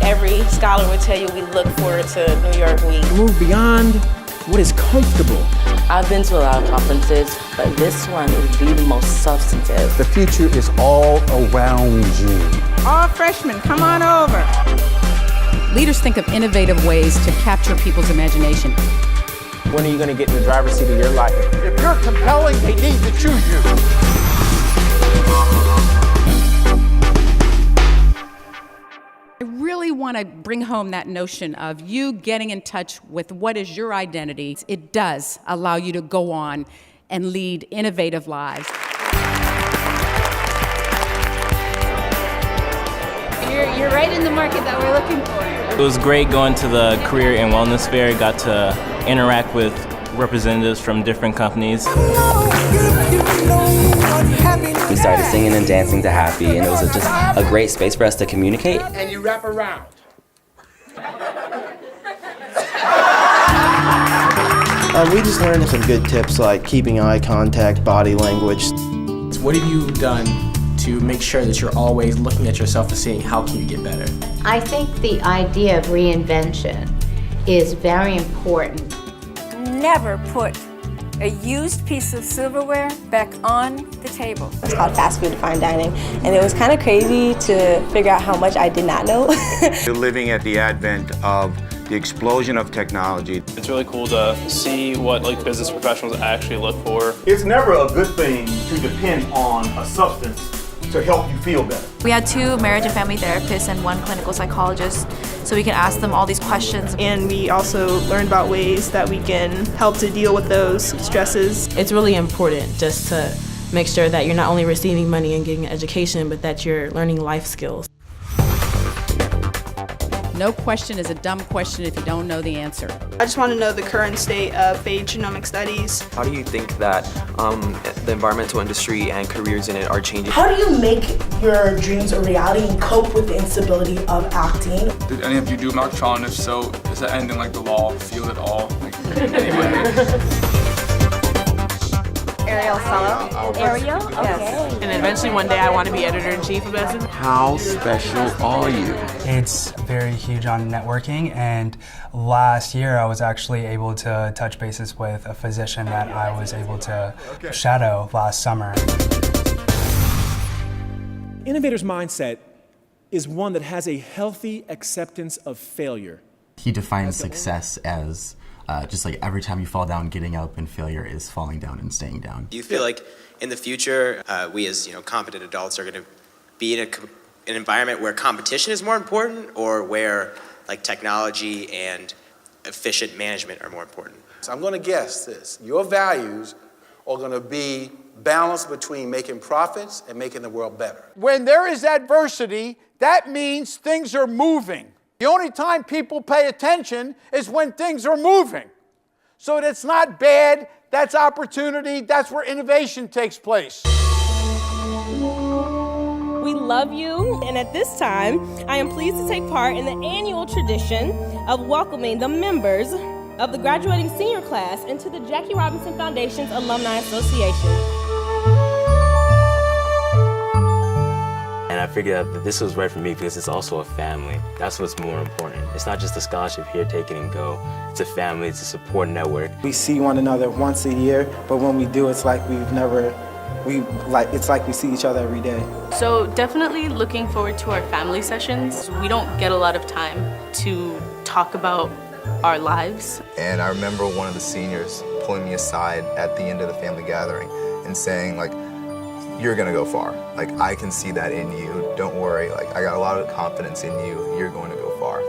Every scholar would tell you we look forward to New York Week. Move beyond what is comfortable. I've been to a lot of conferences, but this one is the most substantive. The future is all around you. All freshmen, come on over. Leaders think of innovative ways to capture people's imagination. When are you going to get in the driver's seat of your life? If you're compelling, they need to choose you. I really want to bring home that notion of you getting in touch with what is your identity. It does allow you to go on and lead innovative lives. You're right in the market that we're looking for. It was great going to the Career and Wellness Fair. Got to interact with representatives from different companies. We started singing and dancing to Happy, and it was just a great space for us to communicate. And you wrap around. We just learned some good tips like keeping eye contact, body language. What have you done to make sure that you're always looking at yourself and seeing how can you get better? I think the idea of reinvention is very important. Never put a used piece of silverware back on the table. It's called fast food fine dining, and it was kind of crazy to figure out how much I did not know. We're living at the advent of the explosion of technology. It's really cool to see what business professionals actually look for. It's never a good thing to depend on a substance to help you feel better. We had 2 marriage and family therapists and 1 clinical psychologist, so we can ask them all these questions. And we also learned about ways that we can help to deal with those stresses. It's really important just to make sure that you're not only receiving money and getting an education, but that you're learning life skills. No question is a dumb question if you don't know the answer. I just want to know the current state of phage genomic studies. How do you think that the environmental industry and careers in it are changing? How do you make your dreams a reality and cope with the instability of acting? Did any of you do Marktron? If so, is that anything like the law? Feel it all? Ariel Fellow. Ariel? Okay. And eventually one day I want to be editor-in-chief of Essence. How special are you? It's very huge on networking, and last year I was actually able to touch bases with a physician that I was able to shadow last summer. Innovator's mindset is one that has a healthy acceptance of failure. He defines success as just like every time you fall down, getting up, and failure is falling down and staying down. Do you feel like in the future, we as competent adults are going to be in an environment where competition is more important, or where technology and efficient management are more important? So I'm going to guess this. Your values are going to be balanced between making profits and making the world better. When there is adversity, that means things are moving. The only time people pay attention is when things are moving. So that's not bad, that's opportunity, that's where innovation takes place. We love you, and at this time, I am pleased to take part in the annual tradition of welcoming the members of the graduating senior class into the Jackie Robinson Foundation's Alumni Association. And I figured that this was right for me because it's also a family. That's what's more important. It's not just a scholarship here, take it and go. It's a family, it's a support network. We see one another once a year, but when we do, it's like it's like we see each other every day. So definitely looking forward to our family sessions. We don't get a lot of time to talk about our lives. And I remember one of the seniors pulling me aside at the end of the family gathering and saying, you're gonna go far. I can see that in you. Don't worry. I got a lot of confidence in you. You're going to go far.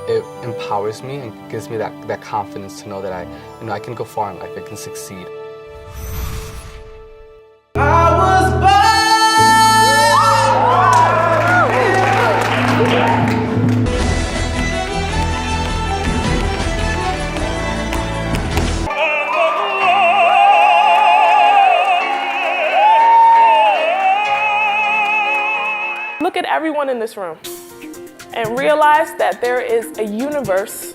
It empowers me and gives me that confidence to know that I can go far in life. I can succeed. Look at everyone in this room and realize that there is a universe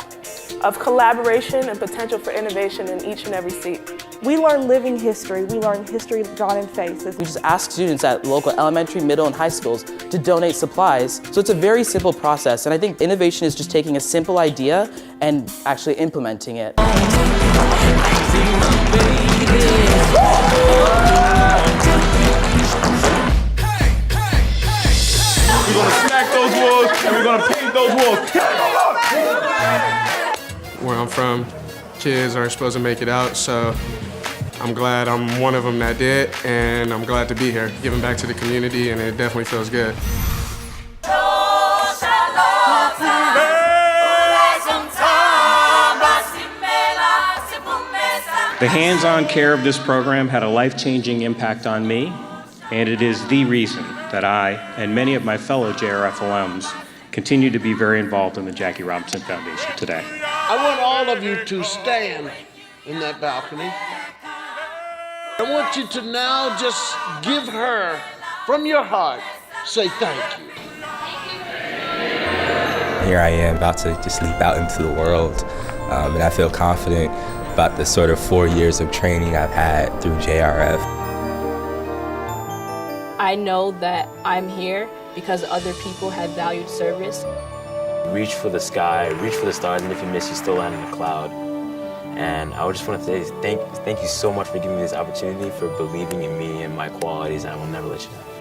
of collaboration and potential for innovation in each and every seat. We learn living history. We learn history drawn in faces. We just ask students at local elementary, middle, and high schools to donate supplies. So it's a very simple process, and I think innovation is just taking a simple idea and actually implementing it. We're gonna smack those walls and we're gonna paint those walls. Where I'm from, kids aren't supposed to make it out, so I'm glad I'm one of them that did, and I'm glad to be here, giving back to the community, and it definitely feels good. The hands-on care of this program had a life-changing impact on me, and it is the reason that I and many of my fellow JRF alums continue to be very involved in the Jackie Robinson Foundation today. I want all of you to stand in that balcony. I want you to now just give her, from your heart, say thank you. Here I am about to just leap out into the world, and I feel confident about the sort of 4 years of training I've had through JRF. I know that I'm here because other people have valued service. Reach for the sky, reach for the stars, and if you miss, you still land in a cloud. And I just want to say thank you so much for giving me this opportunity, for believing in me and my qualities, and I will never let you down.